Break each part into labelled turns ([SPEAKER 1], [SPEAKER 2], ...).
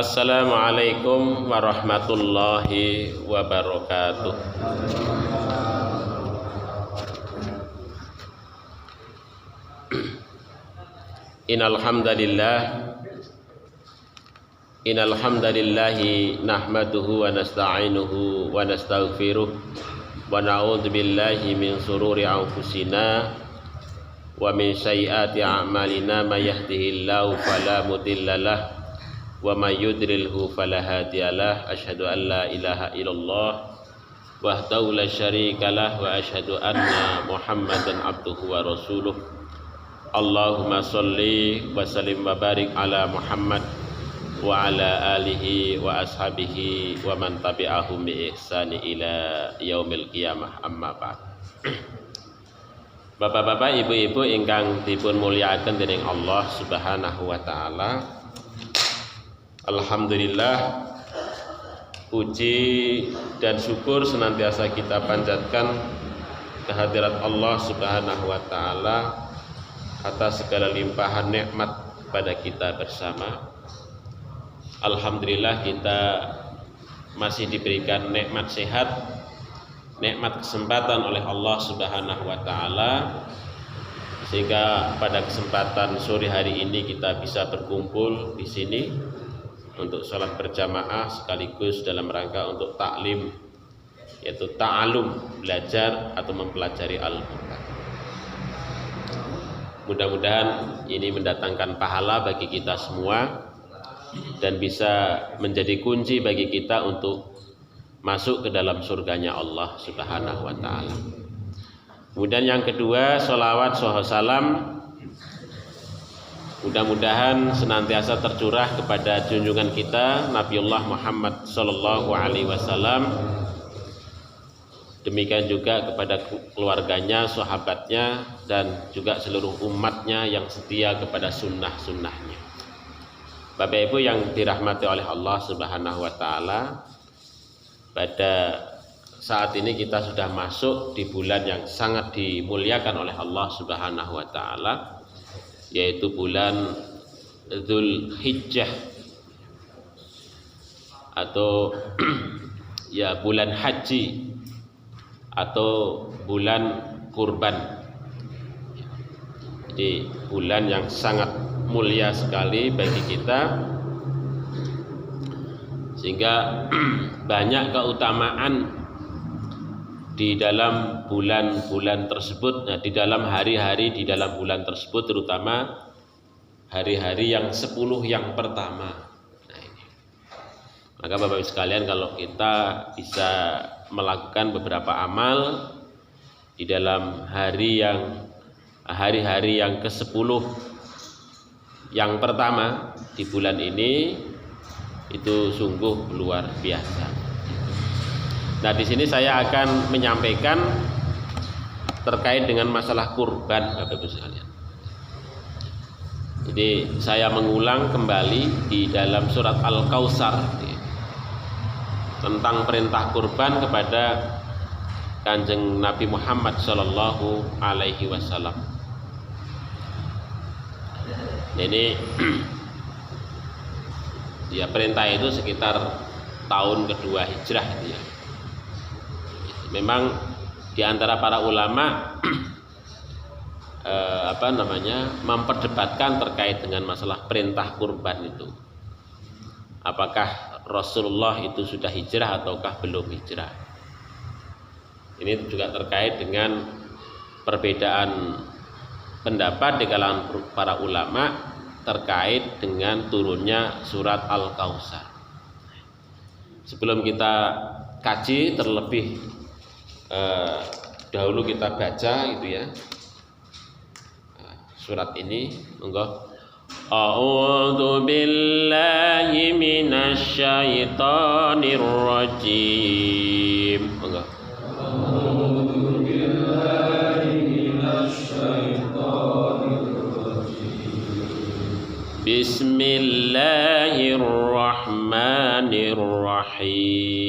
[SPEAKER 1] Assalamualaikum warahmatullahi wabarakatuh. Innal hamdalillahi nahmaduhu wa nasta'inuhu wa nastaghfiruh wa na'udzu billahi min shururi anfusina wa min sayyiati a'malina may yahdihillahu fala mudhillalah wa may yudlilhu fala hadiyalah. Asyhadu an la ilaha illallah wahdahu la syarikalah wa asyhadu anna Muhammadan abduhu wa rasuluh. Allahumma sholli wa sallim wa barik ala Muhammad wa ala alihi wa ashabihi wa man tabi'ahum bi ihsani ila yaumil qiyamah. Amma ba'd. Bapak-bapak, ibu-ibu ingkang dipun mulyakaken dening Allah Subhanahu wa taala. Alhamdulillah, puji dan syukur senantiasa kita panjatkan kehadirat Allah Subhanahu wa taala atas segala limpahan nikmat pada kita bersama. Alhamdulillah, kita masih diberikan nikmat sehat, nikmat kesempatan oleh Allah Subhanahu wa taala, sehingga pada kesempatan sore hari ini kita bisa berkumpul di sini untuk salat berjamaah sekaligus dalam rangka untuk taklim, yaitu ta'alum, belajar atau mempelajari Al-Qur'an. Mudah-mudahan ini mendatangkan pahala bagi kita semua dan bisa menjadi kunci bagi kita untuk masuk ke dalam surganya Allah Subhanahu wa taala. Kemudian yang kedua, sholawat salam mudah-mudahan senantiasa tercurah kepada junjungan kita Nabiullah Muhammad sallallahu alaihi wasallam. Demikian juga kepada keluarganya, sahabatnya, dan juga seluruh umatnya yang setia kepada sunnah-sunnahnya. Bapak Ibu yang dirahmati oleh Allah Subhanahu wa taala, pada saat ini kita sudah masuk di bulan yang sangat dimuliakan oleh Allah Subhanahu wa taala, yaitu bulan Dzulhijjah atau ya bulan haji atau bulan kurban. Jadi bulan yang sangat mulia sekali bagi kita, sehingga banyak keutamaan di dalam bulan-bulan tersebut. Nah, di dalam hari-hari di dalam bulan tersebut, terutama hari-hari yang 10 yang pertama. Nah, ini. Maka Bapak Ibu sekalian, kalau kita bisa melakukan beberapa amal di dalam hari-hari yang ke-10 yang pertama di bulan ini, itu sungguh luar biasa. Nah, di sini saya akan menyampaikan terkait dengan masalah kurban, Bapak Ibu sekalian. Jadi saya mengulang kembali di dalam surat Al-Kautsar tentang perintah kurban kepada Kanjeng Nabi Muhammad sallallahu alaihi wasallam. Ini ya, perintah itu sekitar tahun kedua hijrah itu ya. Memang di antara para ulama memperdebatkan terkait dengan masalah perintah kurban itu. Apakah Rasulullah itu sudah hijrah ataukah belum hijrah? Ini juga terkait dengan perbedaan pendapat di kalangan para ulama terkait dengan turunnya surat Al-Kautsar. Sebelum kita kaji terlebih dahulu, kita baca itu ya surat ini. Monggo. A'udzu billahi minasy syaithanir rajim. Monggo. A'udzu billahi minasy syaithanir rajim. Bismillahirrahmanirrahim.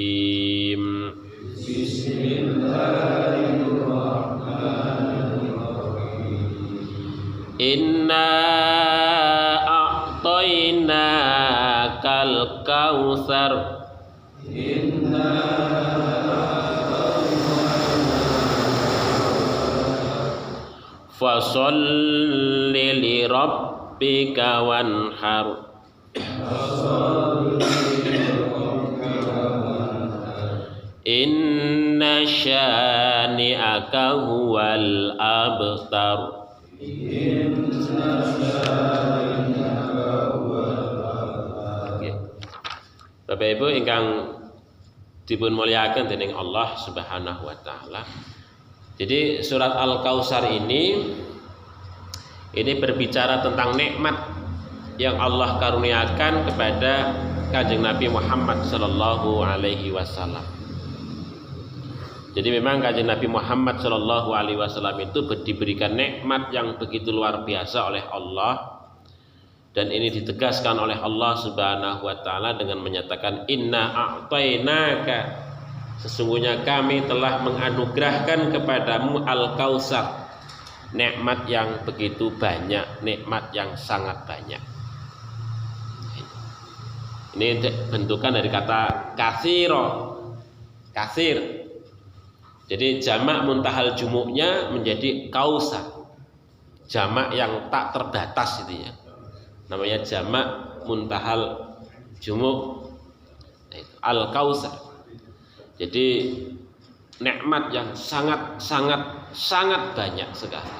[SPEAKER 1] Inna a'tainakal Fasholli li rabbika wanhar. Inna syani'aka huwal abtar. Bapak Ibu ingkang dipun mulyakaken dening Allah Subhanahu wa taala. Jadi surat Al-Kautsar ini berbicara tentang nikmat yang Allah karuniakan kepada Kanjeng Nabi Muhammad sallallahu alaihi wasallam. Jadi memang Kanjeng Nabi Muhammad sallallahu alaihi wasallam itu diberikan nikmat yang begitu luar biasa oleh Allah, dan ini ditegaskan oleh Allah Subhanahu wa taala dengan menyatakan inna a'tainaka, sesungguhnya kami telah menganugerahkan kepadamu Al-Kautsar, nikmat yang begitu banyak, nikmat yang sangat banyak. Ini bentukan dari kata katsiro, katsir. Jadi jamak muntahal jumu'nya menjadi kausar, jamak yang tak terbatas itu ya, namanya jamak muntahal jumu', al-kausar. Jadi nikmat yang sangat banyak sekali.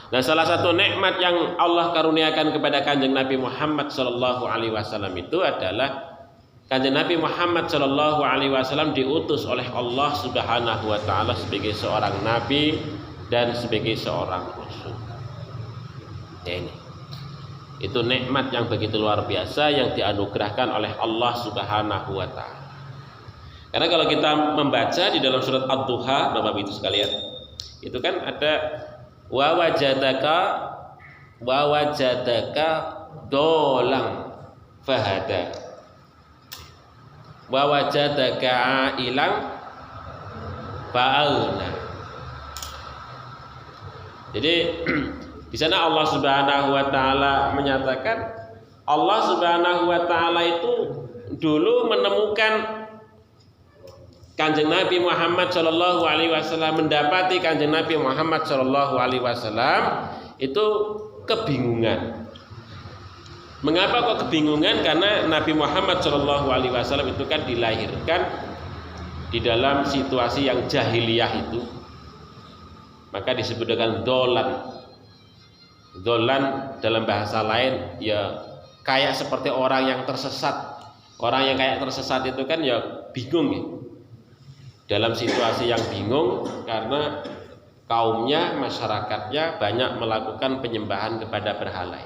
[SPEAKER 1] Nah, salah satu nikmat yang Allah karuniakan kepada Kanjeng Nabi Muhammad sallallahu alaihi wasallam itu adalah Kanjeng Nabi Muhammad sallallahu alaihi wasallam diutus oleh Allah Subhanahu wa taala sebagai seorang nabi dan sebagai seorang rasul. Ini itu nikmat yang begitu luar biasa yang dianugerahkan oleh Allah Subhanahu wa taala. Karena kalau kita membaca di dalam surat Ad-Duha, Bapak Ibu sekalian, itu kan ada wa wajadaka dolang fahada, wa wajadaka ailang fa'alna. Jadi di sana Allah Subhanahu wa taala menyatakan, Allah Subhanahu wa taala itu dulu menemukan Kanjeng Nabi Muhammad sallallahu alaihi wasallam, mendapati Kanjeng Nabi Muhammad sallallahu alaihi wasallam itu kebingungan. Mengapa kok kebingungan? Karena Nabi Muhammad sallallahu alaihi wasallam itu kan dilahirkan di dalam situasi yang jahiliyah itu. Maka disebut dengan dolan. Dolan dalam bahasa lain ya kayak seperti orang yang tersesat. Orang yang kayak tersesat itu kan ya bingung ya. Dalam situasi yang bingung karena kaumnya, masyarakatnya banyak melakukan penyembahan kepada berhala.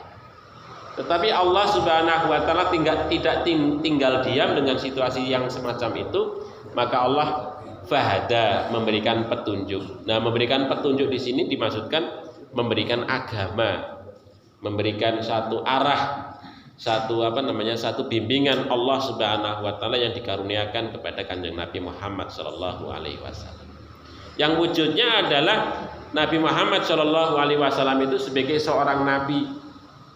[SPEAKER 1] Tetapi Allah Subhanahu wa taala tidak tinggal diam dengan situasi yang semacam itu, maka Allah fahada, memberikan petunjuk. Nah, memberikan petunjuk di sini dimaksudkan memberikan agama, memberikan satu arah, satu bimbingan Allah Subhanahu wa taala yang dikaruniakan kepada Kanjeng Nabi Muhammad sallallahu alaihi wasallam. Yang wujudnya adalah Nabi Muhammad sallallahu alaihi wasallam itu sebagai seorang nabi,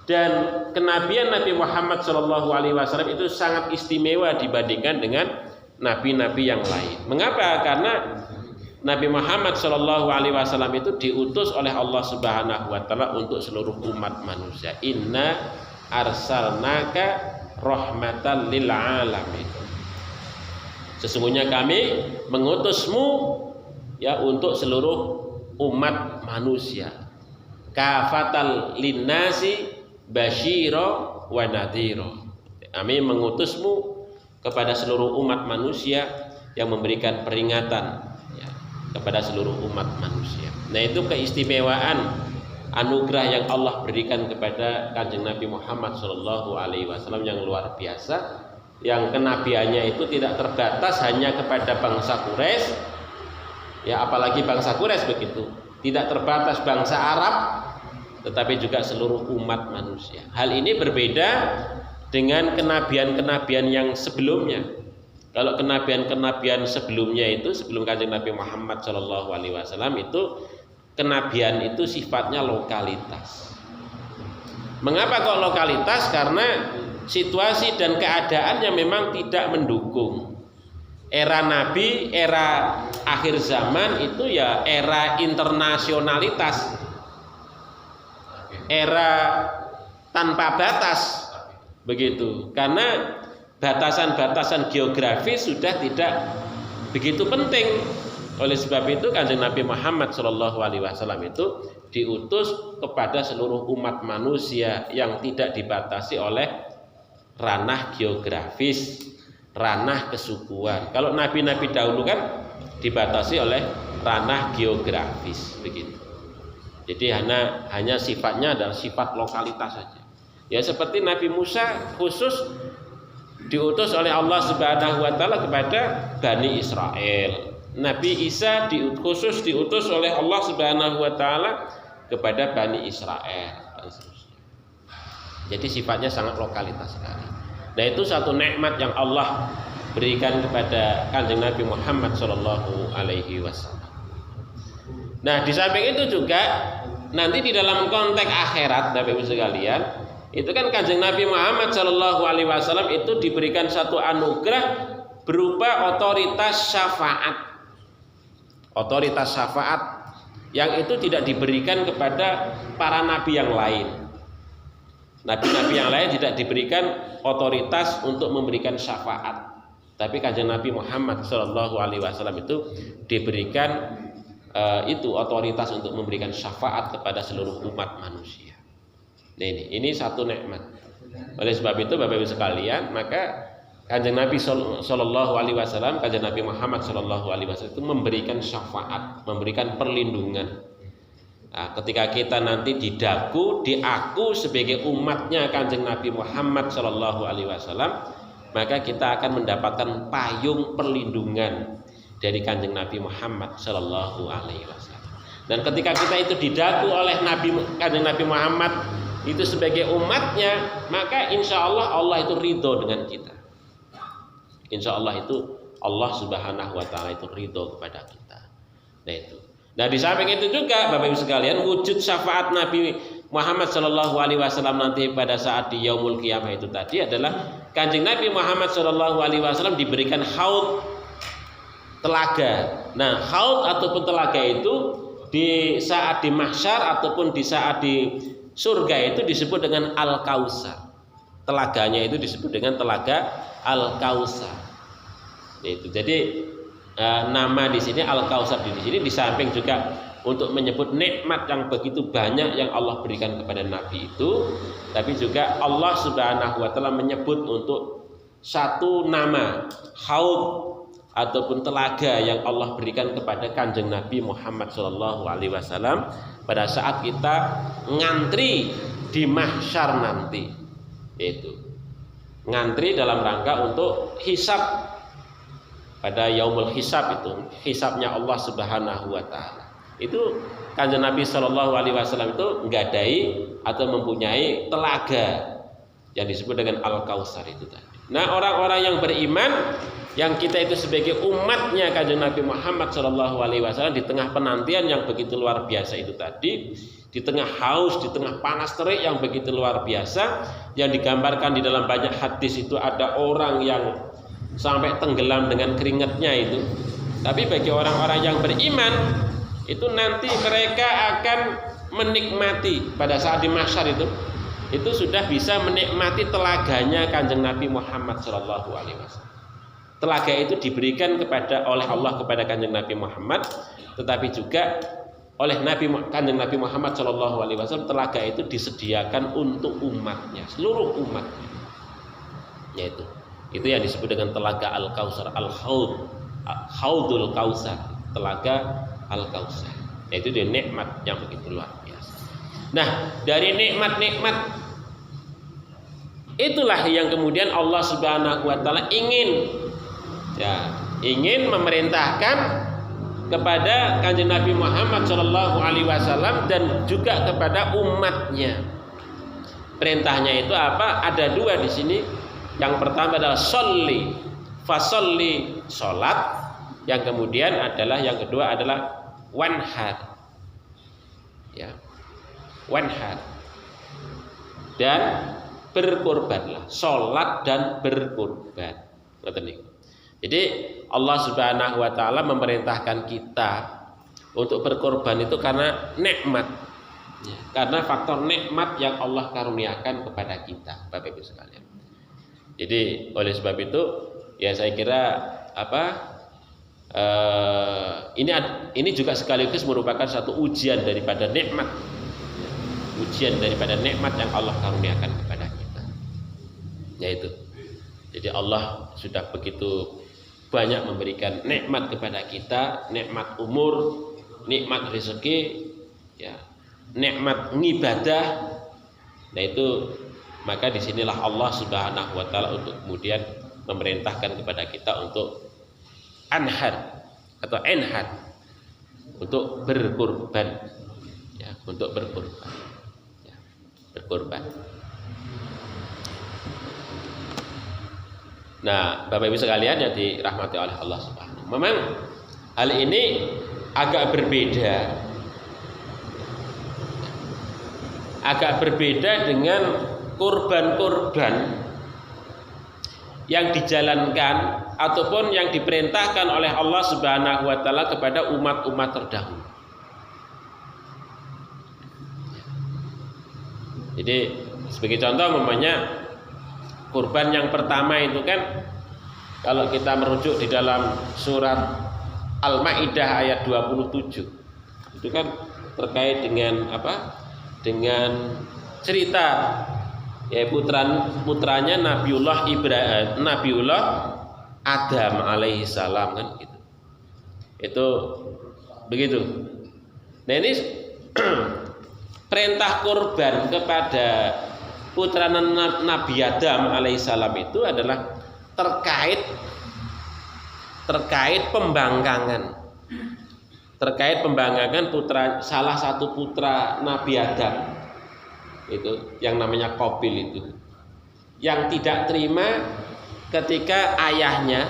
[SPEAKER 1] dan kenabian Nabi Muhammad sallallahu alaihi wasallam itu sangat istimewa dibandingkan dengan nabi-nabi yang lain. Mengapa? Karena Nabi Muhammad sallallahu alaihi wasallam itu diutus oleh Allah Subhanahu wa taala untuk seluruh umat manusia. Inna arsalnaka rahmatan lil alamin. Sesungguhnya kami mengutusmu ya untuk seluruh umat manusia. Kafatal linnasi basyira wa nadhira. Kami mengutusmu kepada seluruh umat manusia yang memberikan peringatan ya, kepada seluruh umat manusia. Nah, itu keistimewaan anugerah yang Allah berikan kepada Kanjeng Nabi Muhammad sallallahu alaihi wasallam yang luar biasa, yang kenabiannya itu tidak terbatas hanya kepada bangsa Quraisy, ya apalagi bangsa Quraisy begitu, tidak terbatas bangsa Arab, tetapi juga seluruh umat manusia. Hal ini berbeda dengan kenabian-kenabian yang sebelumnya. Kalau kenabian-kenabian sebelumnya itu, sebelum Kanjeng Nabi Muhammad sallallahu alaihi wasallam itu, kenabian itu sifatnya lokalitas. Mengapa kok lokalitas? Karena situasi dan keadaannya memang tidak mendukung.
[SPEAKER 2] Era Nabi, era akhir zaman itu ya era internasionalitas, era tanpa batas, begitu. Karena batasan-batasan geografis sudah tidak begitu penting. Oleh sebab itu Kanjeng Nabi Muhammad SAW itu diutus kepada seluruh umat manusia yang tidak dibatasi oleh ranah geografis, ranah kesukuan. Kalau nabi-nabi dahulu kan dibatasi oleh ranah geografis, begitu. Jadi hanya sifatnya adalah sifat lokalitas saja. Ya seperti Nabi Musa khusus diutus oleh Allah Subhanahu wa taala kepada Bani Israel. Nabi Isa khusus diutus oleh Allah Subhanahu wa taala kepada Bani Israel. Jadi sifatnya sangat lokalitas sekali. Nah, itu satu nikmat yang Allah berikan kepada Kanjeng Nabi Muhammad sallallahu alaihi wasallam. Nah, di samping itu juga nanti di dalam konteks akhirat, Bapak Ibu sekalian, itu kan Kanjeng Nabi Muhammad sallallahu alaihi wasallam itu diberikan satu anugerah berupa otoritas syafaat. Otoritas syafaat yang itu tidak diberikan kepada para nabi yang lain. Nabi-nabi yang lain tidak diberikan otoritas untuk memberikan syafaat. Tapi Kanjeng Nabi Muhammad SAW itu diberikan itu otoritas untuk memberikan syafaat kepada seluruh umat manusia. Nah, ini satu nikmat. Oleh sebab itu Bapak Ibu sekalian, maka Kanjeng Nabi Sallallahu Alaihi Wasallam, Kanjeng Nabi Muhammad Sallallahu Alaihi Wasallam itu memberikan syafaat, memberikan perlindungan. Nah, ketika kita nanti diaku sebagai umatnya Kanjeng Nabi Muhammad Sallallahu Alaihi Wasallam, maka kita akan mendapatkan payung perlindungan dari Kanjeng Nabi Muhammad Sallallahu Alaihi Wasallam. Dan ketika kita itu didaku oleh Kanjeng Nabi Muhammad itu sebagai umatnya, maka insya Allah Allah itu ridho dengan kita. Insya Allah itu Allah Subhanahu wa taala itu ridho kepada kita. Nah itu. Nah di samping itu juga Bapak Ibu sekalian, wujud syafaat Nabi Muhammad Shallallahu Alaihi Wasallam nanti pada saat di Yaumul Qiyamah itu tadi adalah Kanjeng Nabi Muhammad Shallallahu Alaihi Wasallam diberikan haud, telaga. Nah haud ataupun telaga itu di saat di mahsyar ataupun di saat di surga itu disebut dengan Al-Kautsar. Telaganya itu disebut dengan telaga Al-Kautsar. Itu. Jadi nama di sini Al-Kautsar di sini di samping juga untuk menyebut nikmat yang begitu banyak yang Allah berikan kepada Nabi itu, tapi juga Allah Subhanahu wa taala menyebut untuk satu nama haud ataupun telaga yang Allah berikan kepada Kanjeng Nabi Muhammad sallallahu alaihi wasallam pada saat kita ngantri di mahsyar nanti. Itu. Ngantri dalam rangka untuk hisab pada yaumul hisab, itu hisabnya Allah Subhanahu wa taala. Itu Kanjeng Nabi sallallahu alaihi wasallam itu nggadai atau mempunyai telaga yang disebut dengan Al-Kautsar itu tadi. Nah, orang-orang yang beriman yang kita itu sebagai umatnya Kanjeng Nabi Muhammad sallallahu alaihi wasallam di tengah penantian yang begitu luar biasa itu tadi, di tengah haus, di tengah panas terik yang begitu luar biasa, yang digambarkan di dalam banyak hadis itu ada orang yang sampai tenggelam dengan keringatnya itu. Tapi bagi orang-orang yang beriman itu nanti mereka akan menikmati pada saat di mahsyar itu sudah bisa menikmati telaganya Kanjeng Nabi Muhammad sallallahu alaihi wasallam. Telaga itu diberikan oleh Allah kepada Kanjeng Nabi Muhammad, tetapi juga oleh Kanjeng Nabi Muhammad sallallahu alaihi wasallam telaga itu disediakan untuk umatnya, seluruh umatnya. Yaitu itu yang disebut dengan telaga Al-Kautsar, Haudul Kautsar, telaga Al-Kautsar. Yaitu dia nikmat yang begitu luar biasa. Nah, dari nikmat-nikmat itulah yang kemudian Allah Subhanahu wa taala ingin memerintahkan kepada Kanjeng Nabi Muhammad sallallahu alaihi wasallam dan juga kepada umatnya. Perintahnya itu apa? Ada dua di sini. Yang pertama adalah sholli, fasolli, sholat. Yang kemudian adalah yang kedua adalah wanhar, ya, wanhar, dan berkorbanlah. Sholat dan berkorban. Jadi Allah Subhanahu wa taala memerintahkan kita untuk berkorban itu karena nikmat. Ya, karena faktor nikmat yang Allah karuniakan kepada kita, Bapak Ibu sekalian. Jadi oleh sebab itu ya saya kira ini juga sekaligus merupakan satu ujian daripada nikmat. Ujian daripada nikmat yang Allah karuniakan kepada kita. Yaitu. Jadi Allah sudah begitu banyak memberikan nikmat kepada kita, nikmat umur, nikmat rezeki, ya, nikmat ngibadah. Nah itu maka disinilah Allah Subhanahu wa taala untuk kemudian memerintahkan kepada kita untuk anhar atau enhar, untuk berkorban, ya, untuk berkorban, ya, berkorban. Nah, Bapak Ibu sekalian yang dirahmati oleh Allah Subhanahu. Memang hal ini agak berbeda dengan kurban-kurban yang dijalankan ataupun yang diperintahkan oleh Allah Subhanahu wa taala kepada umat-umat terdahulu. Jadi sebagai contoh umpamanya kurban yang pertama itu kan kalau kita merujuk di dalam surat Al-Maidah ayat 27 itu kan terkait dengan apa? Dengan cerita ya putranya Nabiullah Adam alaihi salam kan gitu. Itu begitu. Nah ini perintah kurban kepada putra Nabi Adam alaihissalam itu adalah terkait pembangkangan putra, salah satu putra Nabi Adam itu yang namanya Qabil itu, yang tidak terima ketika ayahnya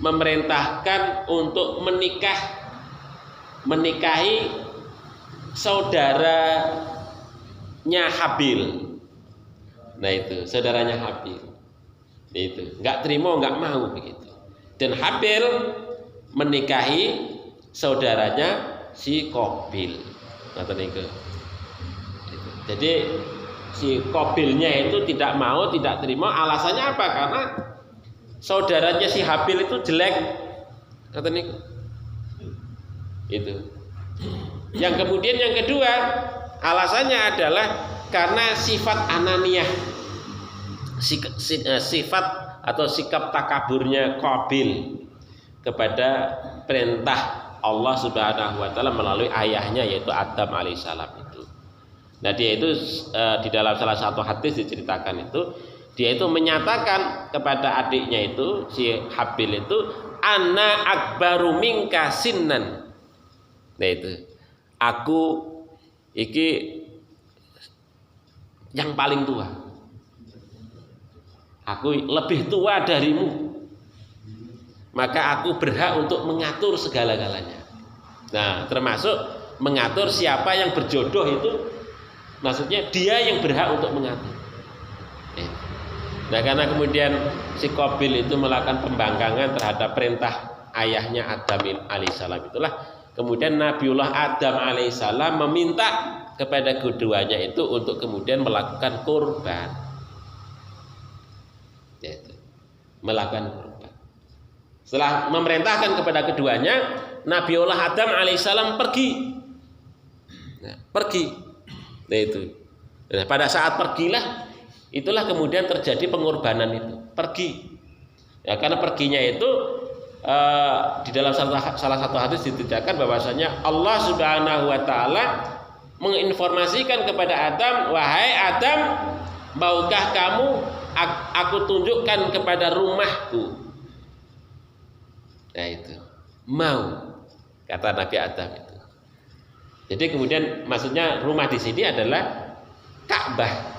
[SPEAKER 2] memerintahkan untuk menikahi saudaranya Habil. Nah itu saudaranya Habil, itu nggak terima, nggak mau begitu. Dan Habil menikahi saudaranya si Qabil. Jadi si Qabilnya itu tidak mau, tidak terima. Alasannya apa? Karena saudaranya si Habil itu jelek, kata niku. Itu. Yang kemudian yang kedua alasannya adalah karena sifat ananiyah, sifat atau sikap takaburnya Qabil kepada perintah Allah Subhanahu wa taala melalui ayahnya yaitu Adam alaihissalam itu. Nah dia itu di dalam salah satu hadis diceritakan itu dia itu menyatakan kepada adiknya itu si Habil itu ana akbaru minka sinnan. Nah itu aku iki yang paling tua, aku lebih tua darimu, maka aku berhak untuk mengatur segala-galanya. Nah termasuk mengatur siapa yang berjodoh itu, maksudnya dia yang berhak untuk mengatur. Nah karena kemudian si Qabil itu melakukan pembangkangan terhadap perintah ayahnya Adam alaihissalam, itulah kemudian Nabiullah Adam alaihissalam meminta kepada keduanya itu untuk kemudian melakukan kurban, yaitu melakukan kurban. Setelah memerintahkan kepada keduanya, Nabiullah Adam alaihissalam pergi. Nah itu. Nah, pada saat pergilah, itulah kemudian terjadi pengorbanan itu. Pergi. Ya, karena perginya itu di dalam salah satu hadis diceritakan bahwasanya Allah Subhanahu wa taala menginformasikan kepada Adam, wahai Adam, maukah kamu aku tunjukkan kepada rumahku? Nah itu mau, kata Nabi Adam itu. Jadi kemudian maksudnya rumah di sini adalah Ka'bah.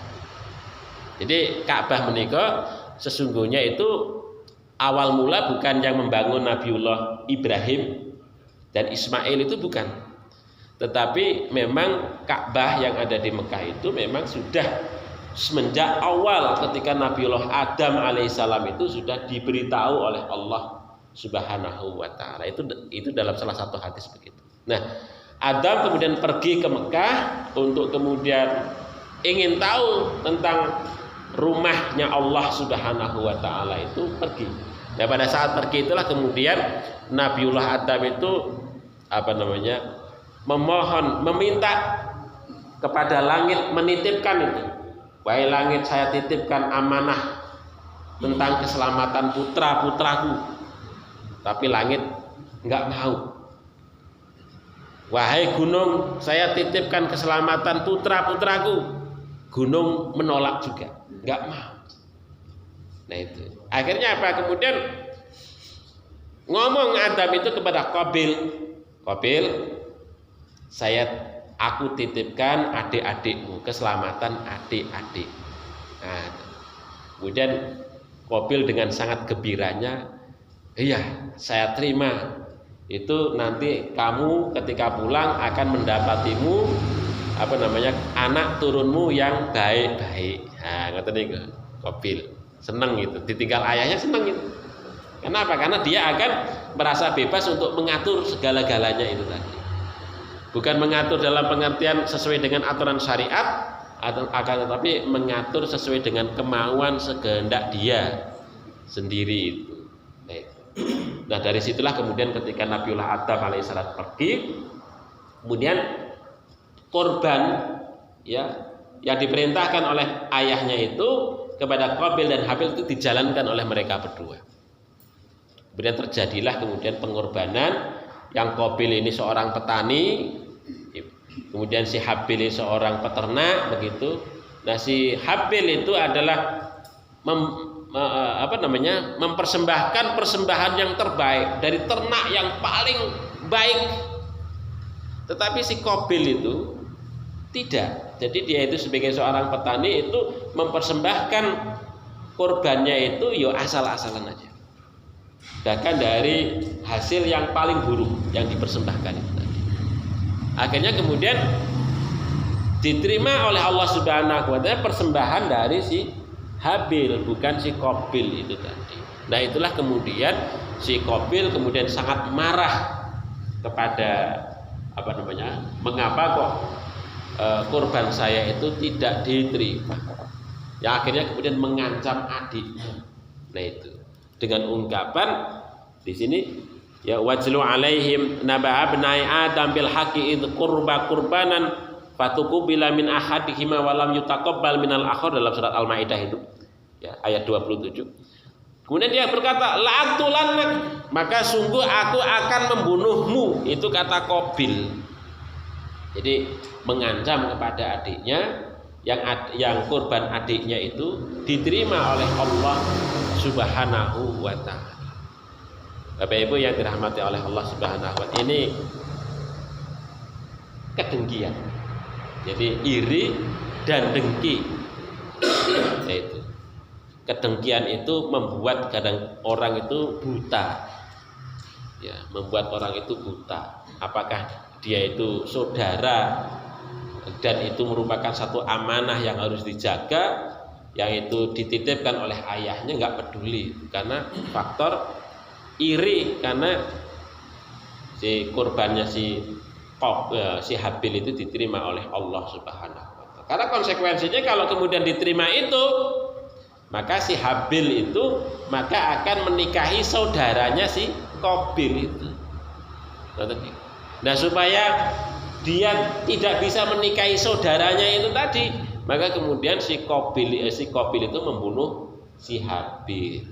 [SPEAKER 2] Jadi Ka'bah menika sesungguhnya itu awal mula bukan yang membangun Nabiullah Ibrahim dan Ismail, itu bukan. Tetapi memang Ka'bah yang ada di Mekah itu memang semenjak awal ketika Nabiullah Adam alaihissalam itu sudah diberitahu oleh Allah Subhanahu wa taala. Itu dalam salah satu hadis begitu. Nah, Adam kemudian pergi ke Mekah untuk kemudian ingin tahu tentang rumahnya Allah Subhanahu wa taala, itu pergi. Nah, pada saat pergi itulah kemudian Nabiullah Adam itu meminta kepada langit, menitipkan itu. Wahai langit, saya titipkan amanah tentang keselamatan putra-putraku. Tapi langit enggak mau. Wahai gunung, saya titipkan keselamatan putra-putraku. Gunung menolak juga, enggak mau. Nah itu. Akhirnya apa? Kemudian ngomong Adam itu kepada Qabil, Qabil, aku titipkan adik-adikmu, keselamatan adik-adik. Nah, kemudian Qabil dengan sangat gembiranya, iya, saya terima. Itu nanti kamu ketika pulang akan mendapatimu anak turunmu yang baik-baik. Nah, ngoten niku. Qabil seneng gitu, ditinggal ayahnya seneng gitu. Kenapa? Karena dia akan merasa bebas untuk mengatur segala-galanya itu tadi. Bukan mengatur dalam pengertian sesuai dengan aturan syariat, akan tetapi mengatur sesuai dengan kemauan sekehendak dia sendiri itu. Nah, dari situlah kemudian ketika Nabiullah Adam alaihissalam pergi, kemudian korban ya yang diperintahkan oleh ayahnya itu kepada Qabil dan Habil itu dijalankan oleh mereka berdua. Kemudian terjadilah kemudian pengorbanan, yang Qabil ini seorang petani, kemudian si Habil ini seorang peternak begitu. Nah, si Habil itu adalah mempersembahkan persembahan yang terbaik dari ternak yang paling baik. Tetapi si Qabil itu tidak. Jadi dia itu sebagai seorang petani itu mempersembahkan korbannya itu ya asal-asalan aja. Bahkan dari hasil yang paling buruk yang dipersembahkan itu tadi. Akhirnya kemudian diterima oleh Allah Subhanahu wa taala persembahan dari si Habil, bukan si Qabil itu tadi. Nah, itulah kemudian si Qabil kemudian sangat marah kepada mengapa kok korban saya itu tidak diterima. Yang akhirnya kemudian mengancam adiknya. Nah, itu dengan ungkapan di sini ya wajlu alaihim naba abnai adam bil haqqi id qurbanan fatuqbila min ahadihima wa lam yutaqabbal minal akhar, dalam surat Al-Maidah itu ya ayat 27. Kemudian dia berkata la'atulannak, maka sungguh aku akan membunuhmu, itu kata Qabil. Jadi mengancam kepada adiknya, yang korban adiknya itu diterima oleh Allah Subhanahu wa taala. Bapak Ibu yang dirahmati oleh Allah Subhanahu wa taala, ini kedengkian. Jadi iri dan dengki. Itu. Kedengkian itu membuat kadang orang itu buta. Ya, membuat orang itu buta. Apakah dia itu saudara dan itu merupakan satu amanah yang harus dijaga, yang itu dititipkan oleh ayahnya, nggak peduli karena faktor iri, karena si korbannya si Habil itu diterima oleh Allah Subhanahu wa taala. Karena konsekuensinya kalau kemudian diterima itu, maka si Habil itu maka akan menikahi saudaranya si Qabil itu. Nah, supaya dia tidak bisa menikahi saudaranya itu tadi, maka kemudian si Qabil itu membunuh si Habil.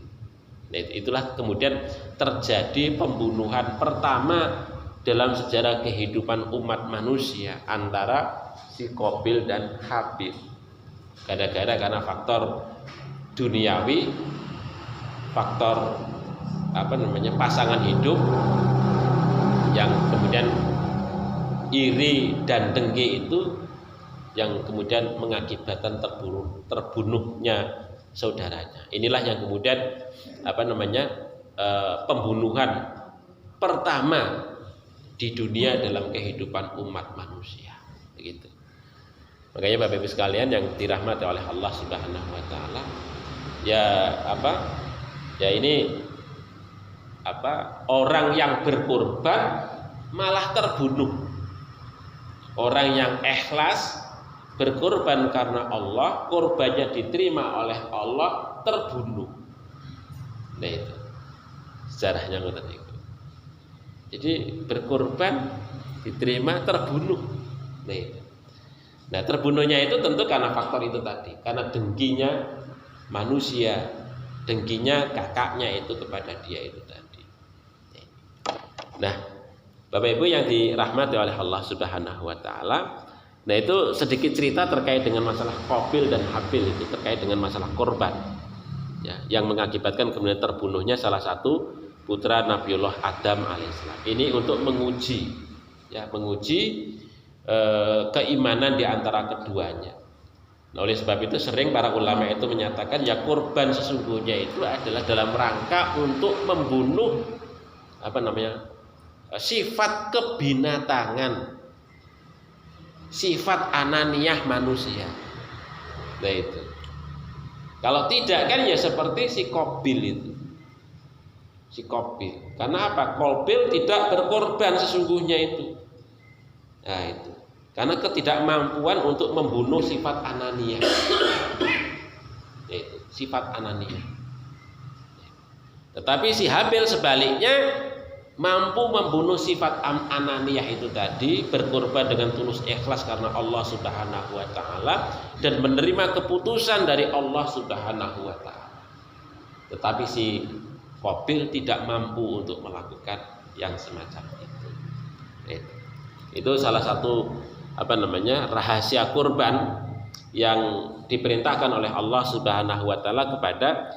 [SPEAKER 2] Nah, itulah kemudian terjadi pembunuhan pertama dalam sejarah kehidupan umat manusia antara si Qabil dan Habil. Karena faktor duniawi, faktor pasangan hidup yang kemudian iri dan dengki itu yang kemudian mengakibatkan terbunuhnya saudaranya. Inilah yang kemudian pembunuhan pertama di dunia dalam kehidupan umat manusia, begitu. Makanya Bapak Ibu sekalian yang dirahmati oleh Allah Subhanahu wa taala, ya ini orang yang berkorban malah terbunuh. Orang yang ikhlas berkorban karena Allah, korbannya diterima oleh Allah, terbunuh. Nah itu sejarahnya ngoten niku. Jadi berkorban diterima, terbunuh. Nah itu. Nah terbunuhnya itu tentu karena faktor itu tadi, karena dengkinya manusia, dengkinya kakaknya itu kepada dia itu tadi. Nah Bapak Ibu yang dirahmati oleh Allah Subhanahu wa taala, nah itu sedikit cerita terkait dengan masalah Qabil dan Habil, itu terkait dengan masalah korban ya, yang mengakibatkan kemudian terbunuhnya salah satu putra Nabiullah Adam alaihissalam. Ini untuk menguji keimanan di antara keduanya. Nah, oleh sebab itu sering para ulama itu menyatakan ya korban sesungguhnya itu adalah dalam rangka untuk membunuh sifat kebinatangan, sifat ananiyah manusia. Nah itu. Kalau tidak kan ya seperti si Qabil itu. Si Qabil. Karena apa? Qabil tidak berkorban sesungguhnya itu. Nah itu. Karena ketidakmampuan untuk membunuh sifat ananiyah. Itu, sifat ananiyah. Tetapi si Habil sebaliknya mampu membunuh sifat ananiyah itu tadi, berkorban dengan tulus ikhlas karena Allah Subhanahu wa taala dan menerima keputusan dari Allah Subhanahu wa taala. Tetapi si Qabil tidak mampu untuk melakukan yang semacam itu. Itu salah satu rahasia kurban yang diperintahkan oleh Allah Subhanahu wa taala kepada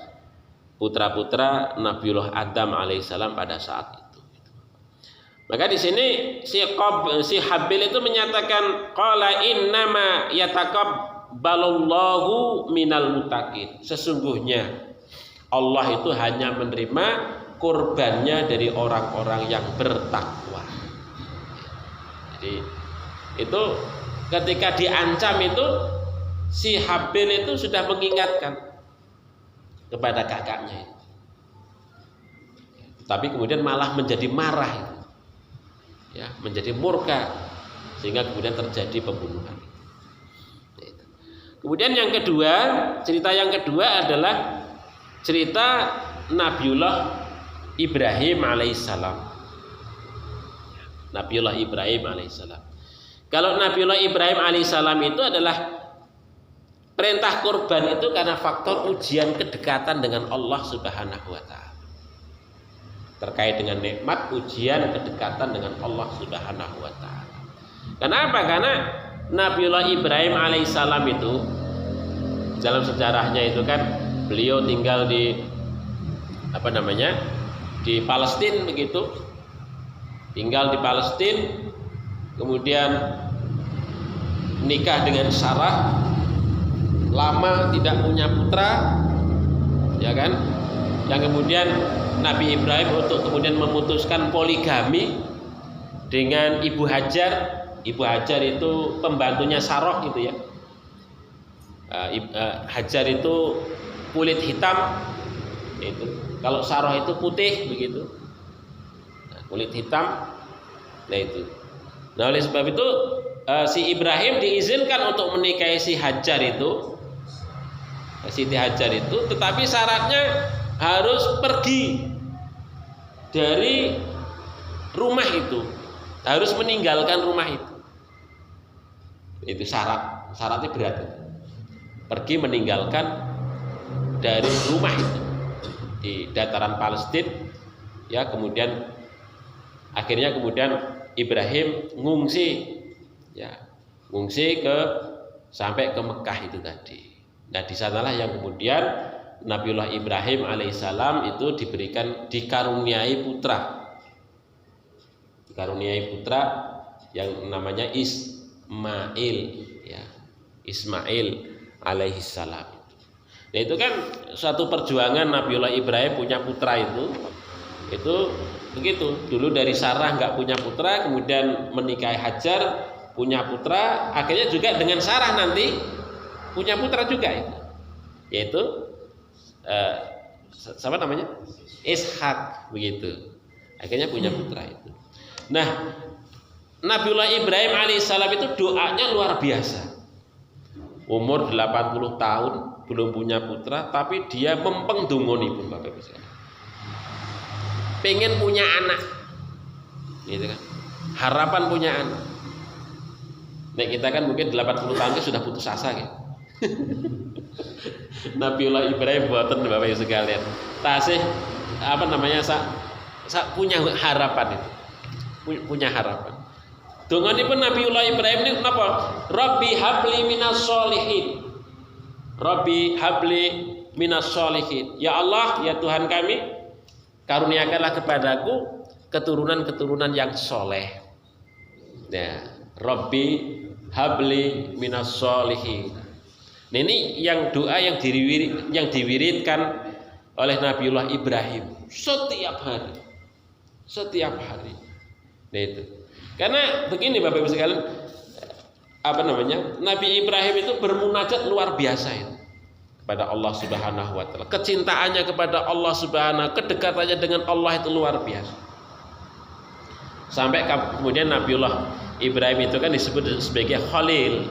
[SPEAKER 2] putra-putra Nabiullah Adam alaihissalam pada saat itu. Maka di sini si Habil itu menyatakan qala innama yataqabbalullahu minal muttaqin. Sesungguhnya Allah itu hanya menerima kurbannya dari orang-orang yang bertakwa. Jadi itu ketika diancam itu si Habil itu sudah mengingatkan kepada kakaknya itu. Tapi kemudian malah menjadi marah itu. Ya, menjadi murka sehingga kemudian terjadi pembunuhan. Kemudian yang kedua, cerita yang kedua adalah cerita Nabiullah Ibrahim alaihissalam. Nabiullah Ibrahim alaihissalam. Kalau Nabiullah Ibrahim alaihissalam itu adalah perintah kurban itu karena faktor ujian kedekatan dengan Allah Subhanahu wa taala. Terkait dengan nikmat ujian kedekatan dengan Allah Subhanahu wa taala. Kenapa? Karena Nabiullah Ibrahim alaihissalam itu dalam sejarahnya itu kan beliau tinggal di di Palestina begitu. Tinggal di Palestina, kemudian nikah dengan Sarah, lama tidak punya putra, ya kan? Yang kemudian Nabi Ibrahim untuk kemudian memutuskan poligami dengan Ibu Hajar. Ibu Hajar itu pembantunya Sarah gitu ya. Hajar itu kulit hitam, itu. Kalau Sarah itu putih begitu. Nah, kulit hitam, nah itu. Nah oleh sebab itu si Ibrahim diizinkan untuk menikahi si Hajar itu, Siti Hajar itu, tetapi syaratnya harus pergi dari rumah itu, harus meninggalkan rumah itu. Itu syaratnya berat. Pergi meninggalkan dari rumah itu di dataran Palestina, ya kemudian akhirnya Ibrahim ngungsi sampai ke Mekah itu tadi. Nah di sanalah yang kemudian Nabiullah Ibrahim alaihissalam itu dikaruniai putra yang namanya Ismail, ya Ismail alaihissalam. Nah itu kan suatu perjuangan Nabiullah Ibrahim punya putra itu begitu. Dulu dari Sarah nggak punya putra, kemudian menikahi Hajar punya putra, akhirnya juga dengan Sarah nanti punya putra juga itu. Yaitu siapa namanya? Ishak begitu. Akhirnya punya putra itu. Nah, Nabiullah Ibrahim alaihissalam itu doanya luar biasa. Umur 80 tahun belum punya putra, tapi dia mempeng dongonipun Bapak Ibu sekalian. Pengen punya anak. Gitu kan. Harapan punya anak. Nah, kita kan mungkin 80 tahun itu sudah putus asa gitu. Nabiullah Ibrahim buatan Bapak Ibu sekalian. Tasih punya harapan itu. Punya harapan. Donganipun Nabiullah Ibrahim ini napa? Rabbi habli minas sholihin. Rabbi habli minas sholihin. Ya Allah, ya Tuhan kami, karuniakanlah kepadaku keturunan-keturunan yang soleh. Nah, Rabbi habli minas sholihin. Nah, ini yang doa yang diwiridkan oleh Nabiullah Ibrahim setiap hari. Setiap hari. Nah itu. Karena begini Bapak Ibu sekalian, Nabi Ibrahim itu bermunajat luar biasa itu kepada Allah Subhanahu wa taala. Kecintaannya kepada Allah Subhanahu, kedekatannya dengan Allah itu luar biasa. Sampai kemudian Nabiullah Ibrahim itu kan disebut sebagai Khalil,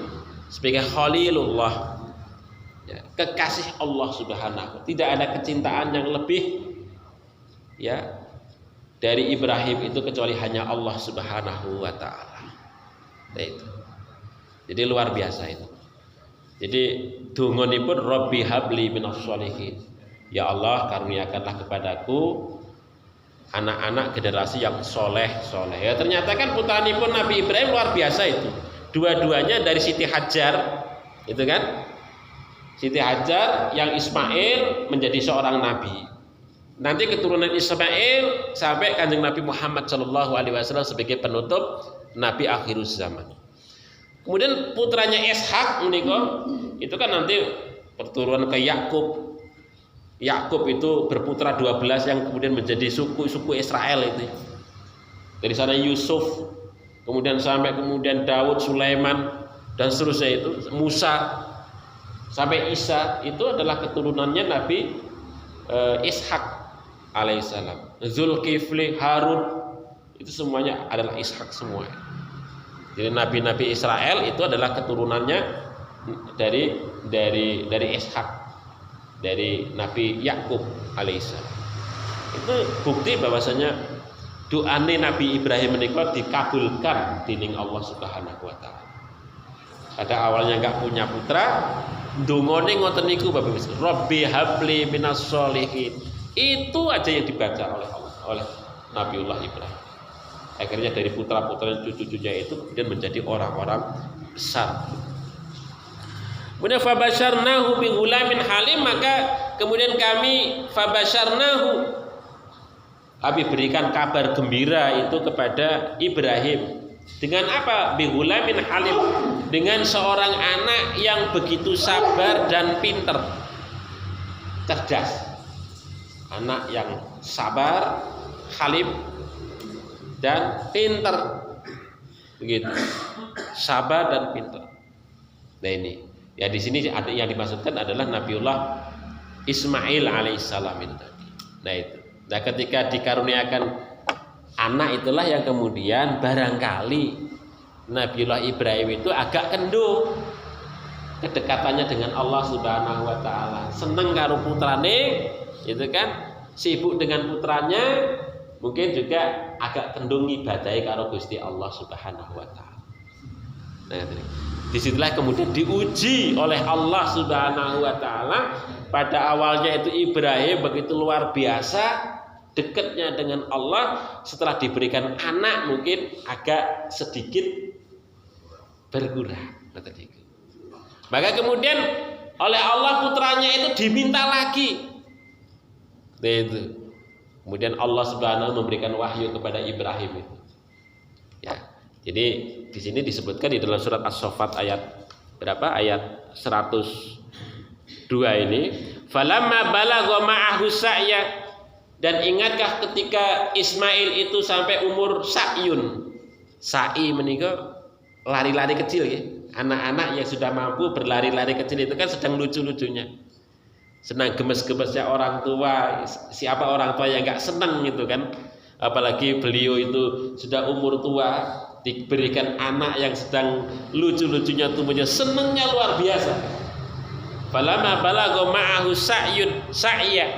[SPEAKER 2] sebagai Khalilullah. Ya, kekasih Allah Subhanahu. Tidak ada kecintaan yang lebih ya dari Ibrahim itu kecuali hanya Allah Subhanahu wa taala. Nah itu. Jadi luar biasa itu. Jadi dongonipun Rabbi habli minas sholihin. Ya Allah, karuniakanlah kepadaku anak-anak generasi yang soleh. Ya ternyata kan putranipun Nabi Ibrahim luar biasa itu. Dua-duanya dari Siti Hajar, itu kan? Siti Hajar yang Ismail menjadi seorang nabi. Nanti keturunan Ismail sampai Kanjeng Nabi Muhammad SAW sebagai penutup Nabi akhir zaman. Kemudian putranya Ishak menikah, itu kan nanti berturunan ke Yakub. Yakub itu berputra 12 yang kemudian menjadi suku Israel itu. Dari sana Yusuf, kemudian sampai kemudian Daud, Sulaiman dan seterusnya itu, Musa sampai Isa, itu adalah keturunannya Nabi Ishak alaihissalam. Zulkifli, Harun, itu semuanya adalah Ishak semua. Jadi nabi-nabi Israel itu adalah keturunannya dari Ishak, dari Nabi Yakub alaihissalam. Itu bukti bahwasanya doane Nabi Ibrahim menika dikabulkan dening Allah Subhanahu wa taala. Pada awalnya enggak punya putra, ndongane ngoten niku Bapak Ibu. Rabbi habli minas sholihin. Itu aja yang dibaca oleh Allah, oleh Nabiullah Ibrahim. Akhirnya dari putra-putra cucu-cucunya itu kemudian menjadi orang-orang besar. Kemudian fabasyarnahu bi ghulamin halim, maka kemudian kami berikan kabar gembira itu kepada Ibrahim. Dengan apa? Bi ghulamin halim, dengan seorang anak yang begitu sabar dan pinter, cerdas. Anak yang sabar, halim dan pinter, begitu. Sabar dan pinter. Nah ini, ya di sini ada yang dimaksudkan adalah Nabiullah Ismail alaihissalam itu tadi. Nah itu. Nah ketika dikaruniakan anak itulah yang kemudian barangkali Nabiullah Ibrahim itu agak kendor kedekatannya dengan Allah Subhanahu wa taala. Seneng karo putrane, itu kan, sibuk dengan putranya, mungkin juga agak kendung ngibadahi karo Gusti Allah Subhanahu wa taala. Nah, disitulah kemudian diuji oleh Allah Subhanahu wa taala. Pada awalnya itu Ibrahim begitu luar biasa dekatnya dengan Allah, setelah diberikan anak mungkin agak sedikit berkurang. Maka kemudian oleh Allah putranya itu diminta lagi. Nah, itu. Kemudian Allah Subhanahu memberikan wahyu kepada Ibrahim itu. Ya. Jadi di sini disebutkan di dalam surat As-Saffat ayat berapa? Ayat 102 ini, falamma balagha ma'ahu sa'ya, dan ingatkah ketika Ismail itu sampai umur sa'yun. Sa'i menika lari-lari kecil ya. Anak-anak yang sudah mampu berlari-lari kecil itu kan sedang lucu-lucunya, senang gemes-gemesnya orang tua. Siapa orang tua yang nggak senang gitu kan? Apalagi beliau itu sudah umur tua, diberikan anak yang sedang lucu-lucunya tubuhnya, senangnya luar biasa. Falamma balagha ma'ahu sa'ya,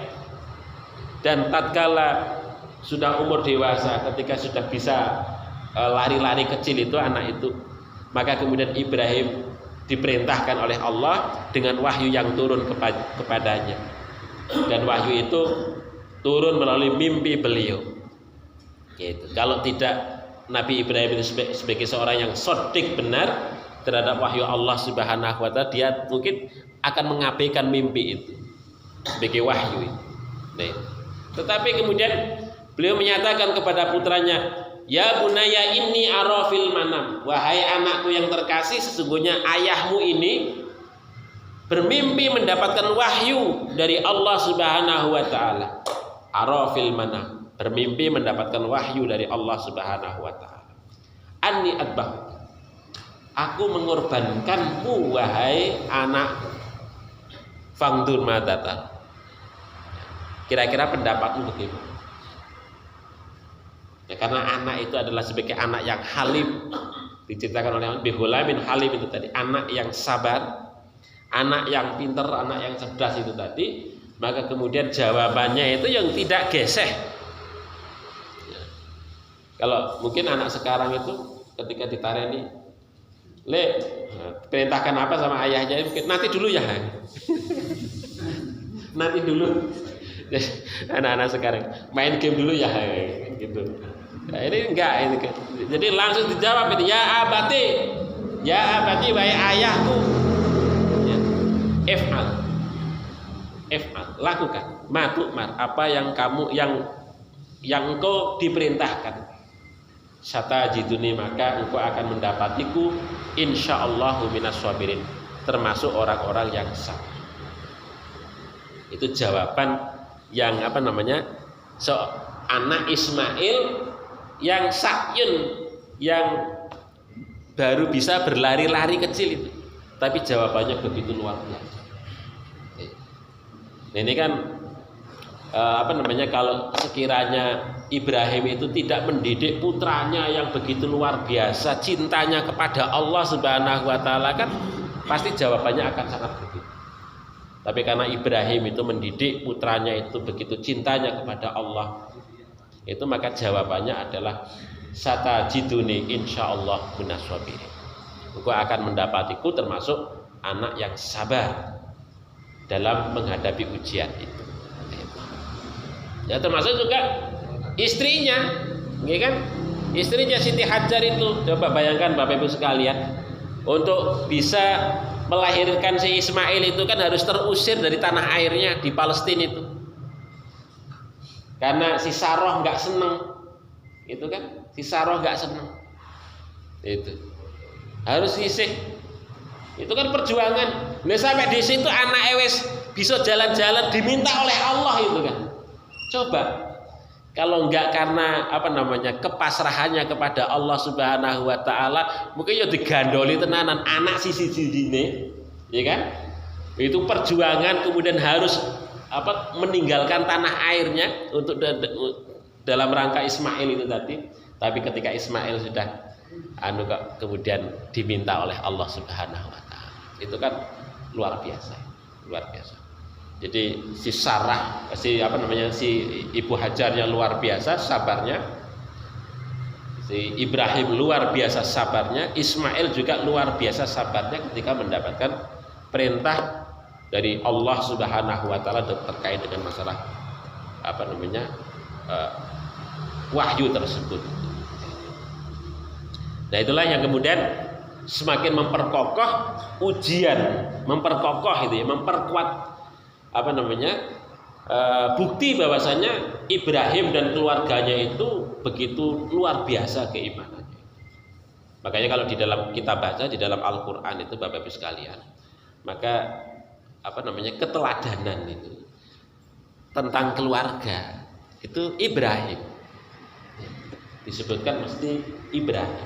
[SPEAKER 2] dan tatkala sudah umur dewasa, ketika sudah bisa lari-lari kecil itu anak itu, maka kemudian Ibrahim diperintahkan oleh Allah dengan wahyu yang turun kepadanya, dan wahyu itu turun melalui mimpi beliau. Gitu. Kalau tidak, Nabi Ibrahim itu sebagai seorang yang shadiq benar terhadap wahyu Allah Subhanahu wa taala, dia mungkin akan mengabaikan mimpi itu sebagai wahyu itu. Nah, tetapi kemudian beliau menyatakan kepada putranya, ya bunaya inni ara fil manam, wahai anakku yang terkasih, sesungguhnya ayahmu ini bermimpi mendapatkan wahyu dari Allah Subhanahu wa taala. Ara fil manam, bermimpi mendapatkan wahyu dari Allah Subhanahu wa taala. Anni adbah, aku mengorbankanmu wahai anak. Fangdur madata, kira-kira pendapatmu bagaimana? Ya, karena anak itu adalah sebagai anak yang halim, diceritakan oleh Bihulamin halim itu tadi, anak yang sabar, anak yang pintar, anak yang cerdas itu tadi. Maka kemudian jawabannya itu yang tidak geseh. Ya. Kalau mungkin anak sekarang itu ketika ditareni, Le, perintahkan apa sama ayahnya, nanti dulu ya. Nanti dulu. Anak-anak sekarang main game dulu ya, gitu. Nah, ini enggak ini. Jadi langsung dijawab itu, ya abati wahai ayahku. Ya. If'al, lakukan. Matu'mar, apa yang kamu yang engkau diperintahkan. Satajiduni, maka engkau akan mendapatiku insyaallahu minas sabirin, termasuk orang-orang yang sabar. Itu jawaban yang anak Ismail yang sakyun, yang baru bisa berlari-lari kecil itu, tapi jawabannya begitu luar biasa. Nah, ini kan kalau sekiranya Ibrahim itu tidak mendidik putranya yang begitu luar biasa cintanya kepada Allah Subhanahu wa taala, kan pasti jawabannya akan sangat berbeda. Tapi karena Ibrahim itu mendidik putranya itu begitu cintanya kepada Allah, itu maka jawabannya adalah satajiduni insyaallah minas sabirin. Engkau akan mendapatiku termasuk anak yang sabar dalam menghadapi ujian itu. Ya, termasuk juga istrinya, ya kan? Istrinya Siti Hajar itu, coba bayangkan Bapak Ibu sekalian, untuk bisa melahirkan si Ismail itu kan harus terusir dari tanah airnya di Palestina itu, karena si Sarah nggak seneng, itu kan? Si Sarah nggak seneng, itu harus sisih. Itu kan perjuangan. Nah, sampai di situ anak ewes bisa jalan-jalan diminta oleh Allah itu kan. Coba kalau enggak karena kepasrahannya kepada Allah Subhanahu wa taala, mungkin ya digandoli tenanan anak siji-sijine, ya kan? Itu perjuangan, kemudian harus meninggalkan tanah airnya untuk dalam rangka Ismail itu tadi. Tapi ketika Ismail sudah kemudian diminta oleh Allah Subhanahu wa taala, itu kan luar biasa. Jadi si Sarah, si Ibu Hajarnya luar biasa sabarnya, si Ibrahim luar biasa sabarnya, Ismail juga luar biasa sabarnya ketika mendapatkan perintah dari Allah Subhanahu wa taala terkait dengan masalah wahyu tersebut. Nah, itulah yang kemudian semakin memperkokoh ujian, memperkuat bukti bahwasanya Ibrahim dan keluarganya itu begitu luar biasa keimanannya. Makanya kalau di dalam kita baca di dalam Al-Qur'an itu Bapak Ibu sekalian, maka keteladanan itu tentang keluarga itu Ibrahim disebutkan mesti Ibrahim.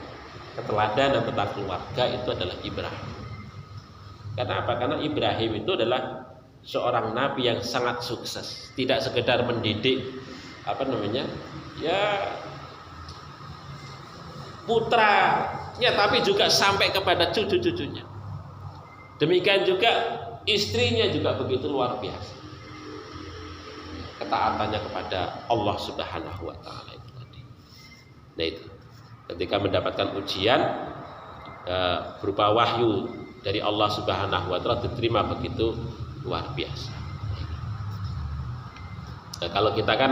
[SPEAKER 2] keteladanan tentang keluarga itu adalah Ibrahim. Karena apa? Karena Ibrahim itu adalah seorang nabi yang sangat sukses, tidak sekedar mendidik putranya, tapi juga sampai kepada cucu-cucunya. Demikian juga istrinya juga begitu luar biasa ketaatannya kepada Allah Subhanahu wa taala itu tadi. Nah itu ketika mendapatkan ujian berupa wahyu dari Allah Subhanahu wa taala diterima begitu luar biasa. Nah, kalau kita kan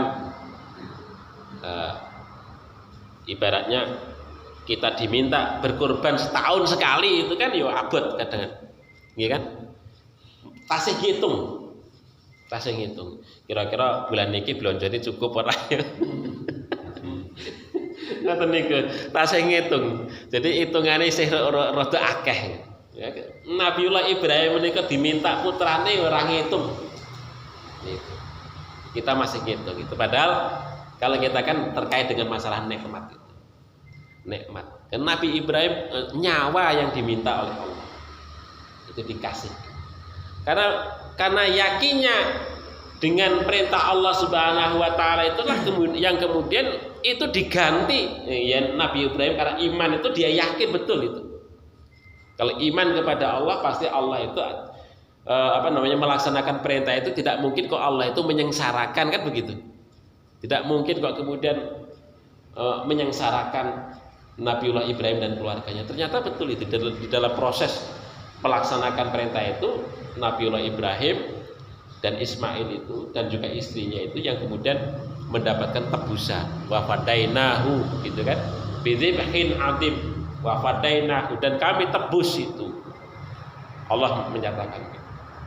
[SPEAKER 2] ibaratnya kita diminta berkorban setahun sekali itu kan yo abot kadang, iya kan? Tasih ngitung. Kira-kira bulan niki belanja ini cukup ora ya? Ngoten niku, tasih ngitung. Jadi hitungane isih rada akeh. Ya, Nabiullah Ibrahim menika diminta putrane ora ngitung. Gitu. Kita masih ngitung itu. Padahal kalau kita kan terkait dengan masalah nikmat itu. Nikmat. Karena Nabi Ibrahim nyawa yang diminta oleh Allah itu dikasih. Karena yakinnya dengan perintah Allah Subhanahu wa taala itulah yang kemudian itu diganti ya Nabi Ibrahim karena iman itu dia yakin betul itu. Kalau iman kepada Allah pasti Allah itu melaksanakan perintah itu tidak mungkin kok Allah itu menyengsarakan kan begitu. Tidak mungkin kok kemudian menyengsarakan Nabiullah Ibrahim dan keluarganya. Ternyata betul itu di dalam proses melaksanakan perintah itu Nabiullah Ibrahim dan Ismail itu dan juga istrinya itu yang kemudian mendapatkan tebusan wa fadainahu gitu kan bidzibhin adim wa fadainahu dan kami tebus itu. Allah menyatakan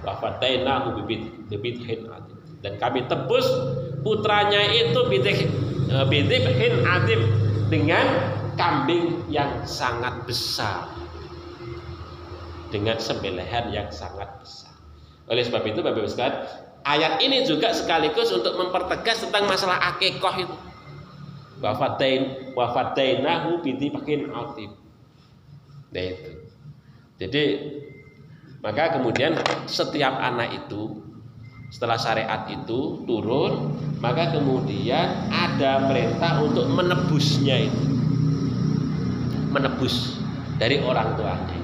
[SPEAKER 2] wa fadainahu bidzibhin adim dan kami tebus putranya itu bidzibhin adim dengan kambing yang sangat besar, dengan sembelihan yang sangat besar. Oleh sebab itu Bapak Ibu sekalian, ayat ini juga sekaligus untuk mempertegas tentang masalah akikah itu. Wa fadainahu bidzibhin adim. Nah itu. Jadi maka kemudian setiap anak itu setelah syariat itu turun, maka kemudian ada perintah untuk menebusnya itu. Menebus dari orang tuanya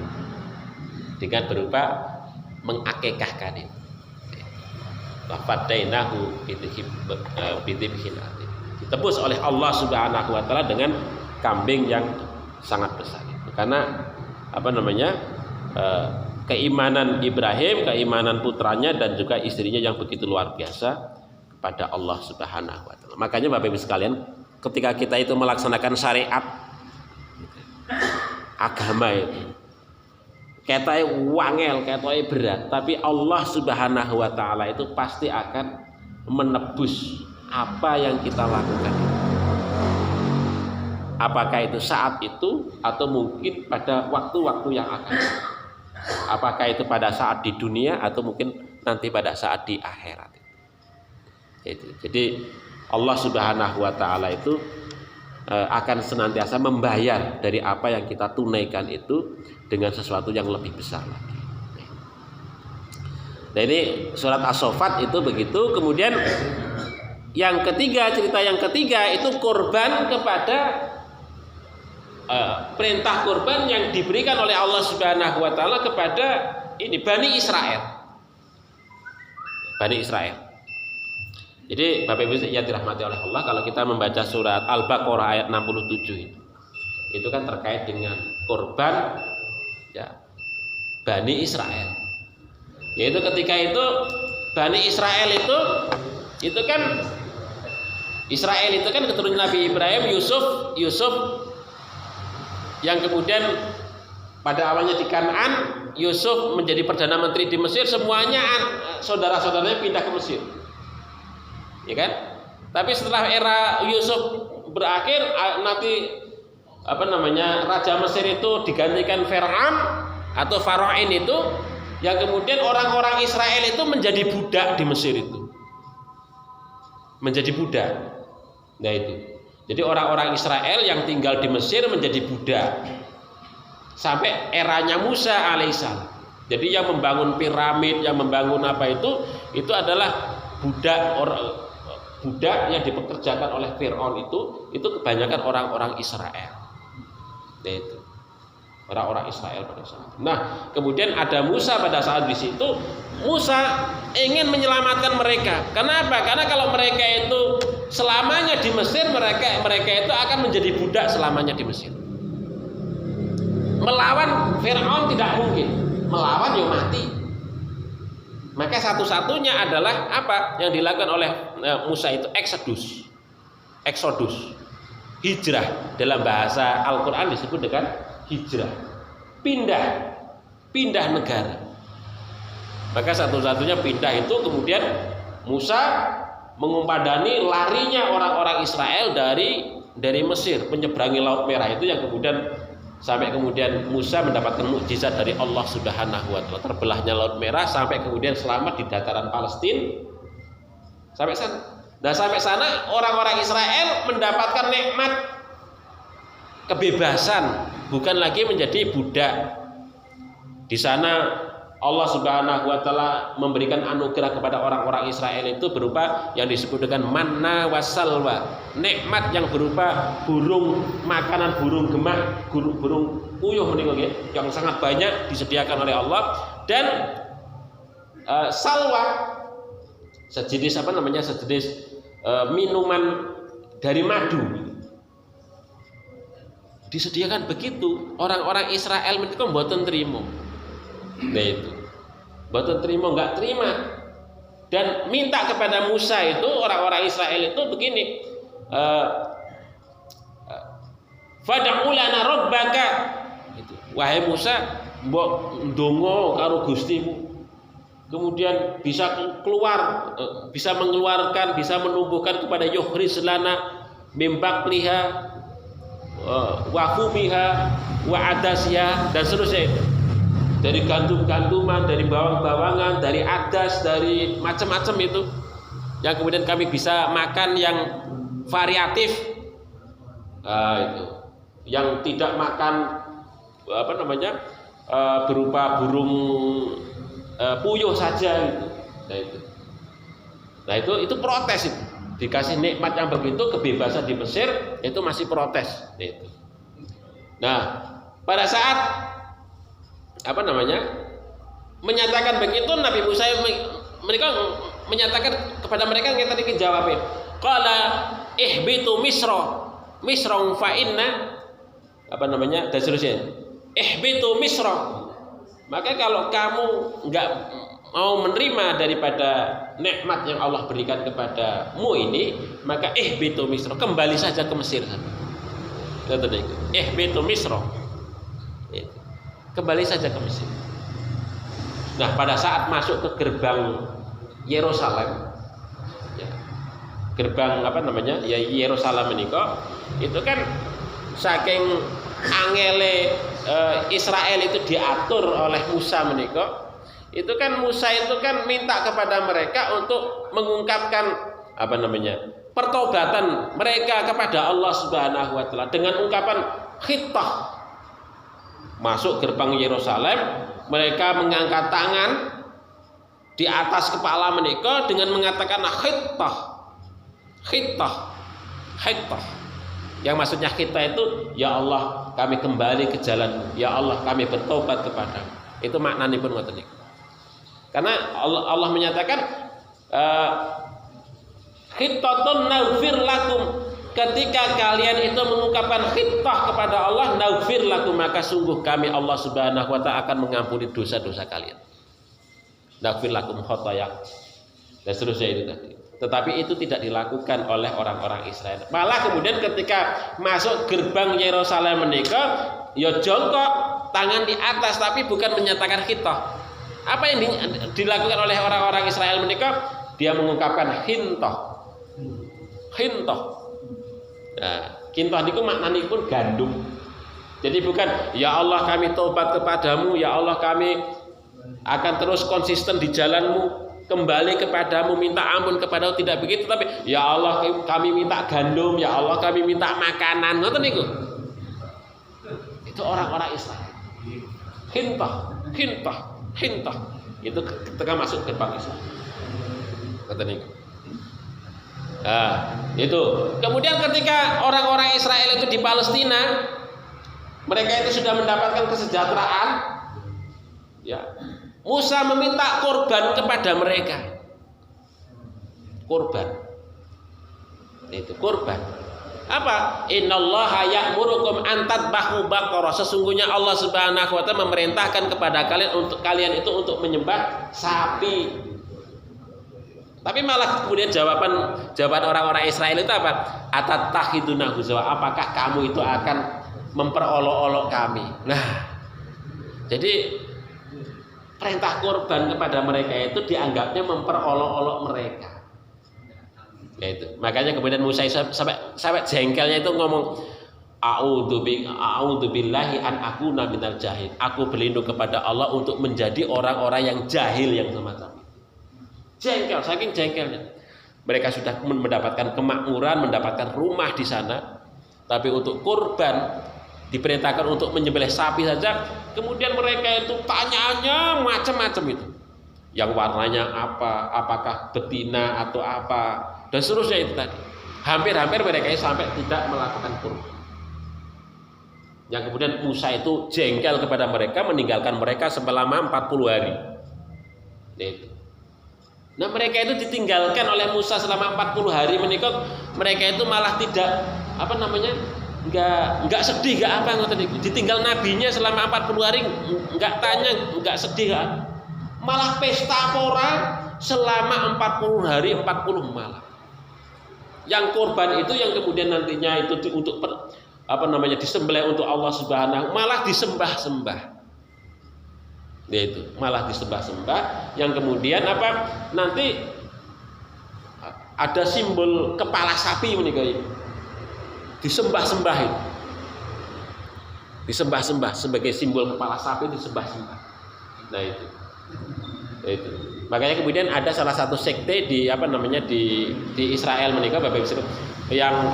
[SPEAKER 2] dengan berupa mengakikahkan itu. Wafadainahu bidzibhin adim. Ditebus oleh Allah Subhanahu wa taala dengan kambing yang sangat besar itu. Karena keimanan Ibrahim, keimanan putranya dan juga istrinya yang begitu luar biasa kepada Allah Subhanahu wa taala. Makanya Bapak Ibu sekalian, ketika kita itu melaksanakan syariat agama itu ketoke wangel, ketoke berat, tapi Allah Subhanahu wa taala itu pasti akan menebus apa yang kita lakukan. Apakah itu saat itu atau mungkin pada waktu-waktu yang akan datang. Apakah itu pada saat di dunia atau mungkin nanti pada saat di akhirat. Jadi Allah Subhanahu wa taala itu akan senantiasa membayar dari apa yang kita tunaikan itu dengan sesuatu yang lebih besar lagi. Nah ini surat As-Saffat itu begitu. Kemudian yang ketiga, cerita yang ketiga itu kurban kepada perintah kurban yang diberikan oleh Allah Subhanahu wa taala kepada ini Bani Israel. Bani Israel. Jadi Bapak Ibu yang dirahmati oleh Allah, kalau kita membaca surat Al-Baqarah ayat 67 itu kan terkait dengan kurban ya Bani Israel. Yaitu ketika itu Bani Israel itu kan Israel itu kan keturunan Nabi Ibrahim, Yusuf yang kemudian pada awalnya di Kanaan, Yusuf menjadi perdana menteri di Mesir, semuanya saudara-saudaranya pindah ke Mesir. Ya kan? Tapi setelah era Yusuf berakhir nanti Raja Mesir itu digantikan Fir'aun atau Faraon itu yang kemudian orang-orang Israel itu menjadi budak di Mesir itu. Menjadi budak. Nah itu. Jadi orang-orang Israel yang tinggal di Mesir menjadi budak. sampai eranya Musa alaihissalam. Jadi yang membangun piramid, yang membangun apa itu adalah budak yang dipekerjakan oleh Fir'aun itu kebanyakan orang-orang Israel. Nah, itu orang-orang Israel pada saat itu. Nah, kemudian ada Musa pada saat di situ. Musa ingin menyelamatkan mereka. Kenapa? Karena kalau mereka itu selamanya di Mesir, mereka itu akan menjadi budak selamanya di Mesir. Melawan Fir'aun tidak mungkin. Melawan ya mati. Maka satu-satunya adalah apa yang dilakukan oleh Musa itu Exodus, hijrah. Dalam bahasa Al-Quran disebut dengan hijrah, pindah negara. Maka satu-satunya pindah itu kemudian Musa mengumpadani larinya orang-orang Israel dari Mesir menyeberangi Laut Merah itu, yang kemudian sampai kemudian Musa mendapatkan mukjizat dari Allah Subhanahu wa taala, terbelahnya Laut Merah sampai kemudian selamat di dataran Palestina sampai sana. Nah, sampai sana orang-orang Israel mendapatkan nikmat kebebasan, bukan lagi menjadi budak. Di sana Allah Subhanahu wa taala memberikan anugerah kepada orang-orang Israel itu berupa yang disebut dengan manna wasalwa, nikmat yang berupa makanan burung gemah, burung puyuh yang sangat banyak disediakan oleh Allah, dan salwa, sejenis minuman dari madu. Disediakan begitu, orang-orang Israel mereka mboten trimo. Nah itu mboten trimo, enggak terima, dan minta kepada Musa itu, orang-orang Israel itu begini, fad'u lana rabbaka, itu, wahai Musa, mbok ndonga karo Gustimu, kemudian bisa keluar, bisa mengeluarkan, bisa menumbuhkan kepada yukhris lana mim baqliha wa fumiha wa adasya, dan seterusnya itu, dari gandum-ganduman, dari bawang-bawangan, dari adas, dari macam-macam itu, yang kemudian kami bisa makan yang variatif. Itu yang tidak makan berupa burung puyuh saja gitu. Nah itu protes itu. Dikasih nikmat yang begitu, kebebasan di Mesir, itu masih protes itu. Nah, pada saat menyatakan begitu, Nabi Musa mereka menyatakan kepada mereka yang tadi dijawabin, qala ihbitu misra fa inna dan seterusnya, ihbitu misra, maka kalau kamu enggak mau menerima daripada nikmat yang Allah berikan kepadamu ini, maka ihbitu misra, kembali saja ke Mesir. Ihbitu misra, kembali saja ke Mesir. Nah, pada saat masuk ke gerbang Yerusalem, gerbang Yerusalem ini kok, itu kan saking angele Israel itu diatur oleh Musa menika, itu kan Musa itu kan minta kepada mereka untuk mengungkapkan pertobatan mereka kepada Allah Subhanahu wa taala dengan ungkapan khittah. Masuk gerbang Yerusalem, mereka mengangkat tangan di atas kepala mereka dengan mengatakan khittah. Yang maksudnya khittah itu, ya Allah kami kembali ke jalan-Mu, ya Allah kami bertobat kepadamu. Itu maknanya pun ngoten niku. Karena Allah menyatakan khittatun naghfir lakum, ketika kalian itu mengungkapkan khittah kepada Allah, naghfir lakum, maka sungguh kami Allah Subhanahu wa taala akan mengampuni dosa-dosa kalian. Naghfir lakum khotayakum, dan seterusnya itu tadi. Tetapi itu tidak dilakukan oleh orang-orang Israel. Malah kemudian ketika masuk gerbang Yerusalem menika, ya jongkok tangan di atas, tapi bukan menyatakan khittah. Apa yang dilakukan oleh orang-orang Israel menika? Dia mengungkapkan hintah. Nah, hintah niku maknanya pun gandum. Jadi bukan ya Allah kami taubat kepadamu, ya Allah kami akan terus konsisten di jalanmu, kembali kepadamu, minta ampun kepadamu, tidak begitu, tapi ya Allah kami minta gandum, ya Allah kami minta makanan, ngoten niku. Itu orang-orang Israel. Hintah. Itu ketika masuk gerbang Islam. Kata niku. Nah, itu. Kemudian ketika orang-orang Israel itu di Palestina, mereka itu sudah mendapatkan kesejahteraan. Ya. Musa meminta korban kepada mereka. Korban. Itu korban. Apa? Innallaha ya'murukum an tadbahu baqarah. Sesungguhnya Allah Subhanahu wa taala memerintahkan kepada kalian itu untuk menyembah sapi. Tapi malah kemudian jawaban orang-orang Israel itu apa? Atattakhiduna huzwa. Apakah kamu itu akan memperolok-olok kami? Nah, jadi perintah korban kepada mereka itu dianggapnya memperolok-olok mereka. Yaitu. Makanya kemudian Musa sampai jengkelnya itu ngomong, A'udzu billahi an akuna minal jahil. Aku berlindung kepada Allah untuk menjadi orang-orang yang jahil yang semacam itu. Jengkel, saking jengkelnya. Mereka sudah mendapatkan kemakmuran, mendapatkan rumah di sana, tapi untuk kurban diperintahkan untuk menyembelih sapi saja. Kemudian mereka itu tanyanya macam-macam itu. Yang warnanya apa, apakah betina atau apa, dan seterusnya itu tadi. Hampir-hampir mereka sampai tidak melakukan kurban. Yang kemudian Musa itu jengkel kepada mereka, meninggalkan mereka selama 40 hari. Itu. Nah, mereka itu ditinggalkan oleh Musa selama 40 hari menikah. Mereka itu malah tidak enggak sedih, enggak apa ngoten niku. Ditinggal nabinya selama 40 hari enggak tanya, enggak sedih, enggak. Malah pesta pora selama 40 hari 40 malam. Yang korban itu yang kemudian nantinya itu untuk disembelih untuk Allah Subhanahu, malah disembah-sembah. Yaitu malah disembah-sembah, yang kemudian nanti ada simbol kepala sapi menikah ini disembah-sembah itu, disembah-sembah sebagai simbol kepala sapi, disembah-sembah. Nah itu makanya kemudian ada salah satu sekte di di Israel menikah Bapak Ibu yang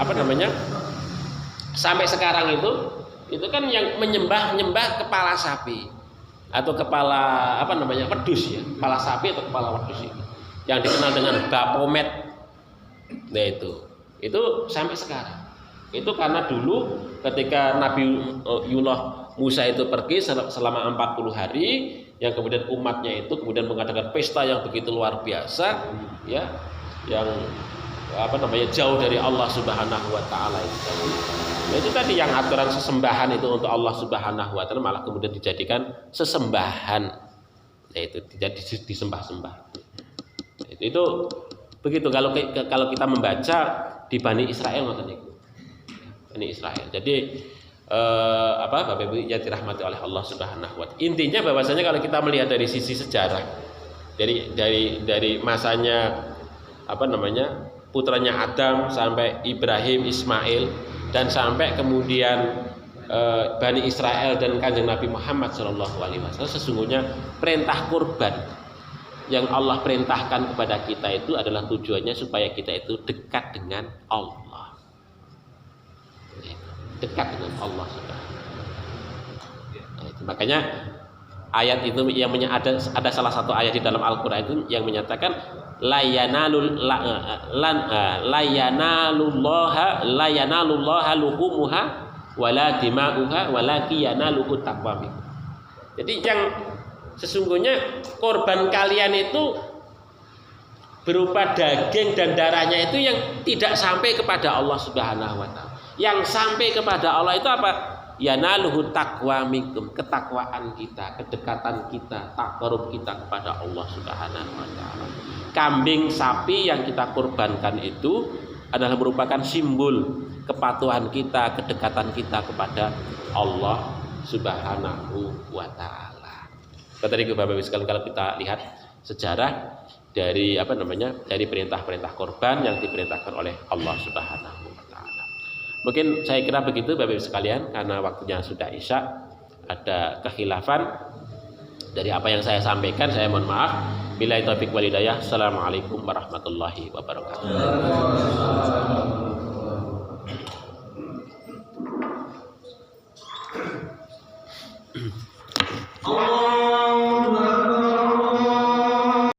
[SPEAKER 2] sampai sekarang itu kan yang menyembah kepala sapi atau kepala wedus ya, kepala sapi atau kepala wedus itu yang dikenal dengan Baphomet. Nah itu sampai sekarang. Itu karena dulu ketika Nabiullah Musa itu pergi selama 40 hari, yang kemudian umatnya itu kemudian mengadakan pesta yang begitu luar biasa, ya, yang jauh dari Allah Subhanahu wa taala itu. Nah, itu tadi yang aturan sesembahan itu untuk Allah Subhanahu wa taala malah kemudian dijadikan sesembahan. Yaitu disembah-sembah. Itu begitu kalau kita membaca di Bani Israel ngoten niku. Bani Israel. Jadi Bapak Ibu yang dirahmati oleh Allah Subhanahu wa taala. Intinya bahwasanya kalau kita melihat dari sisi sejarah dari masanya putranya Adam sampai Ibrahim, Ismail, dan sampai kemudian Bani Israel dan Kanjeng Nabi Muhammad SAW, sesungguhnya perintah kurban yang Allah perintahkan kepada kita itu adalah tujuannya supaya kita itu dekat dengan Allah, dekat dengan Allah Subhanahu. Makanya ayat itu yang ada salah satu ayat di dalam Al-Qur'an itu yang menyatakan la yanalullaha luhumuha wala dima'uha walaki yanaluhu taqwa minkum. Jadi yang sesungguhnya korban kalian itu berupa daging dan darahnya itu yang tidak sampai kepada Allah Subhanahu wa taala. Yang sampai kepada Allah itu apa? Yanaluhu taqwa minkum, ketakwaan kita, kedekatan kita, taqarrub kita kepada Allah Subhanahu wa taala. Kambing, sapi yang kita kurbankan itu adalah merupakan simbol kepatuhan kita, kedekatan kita kepada Allah Subhanahu wa taala. Tadi Bapak Ibu sekalian, kalau kita lihat sejarah dari dari perintah-perintah korban yang diperintahkan oleh Allah Subhanahu wa taala. Mungkin saya kira begitu Bapak Ibu sekalian, karena waktunya sudah Isya, ada kekhilafan dari apa yang saya sampaikan, saya mohon maaf. Billahi taufiq wal hidayah. Assalamualaikum warahmatullahi wabarakatuh.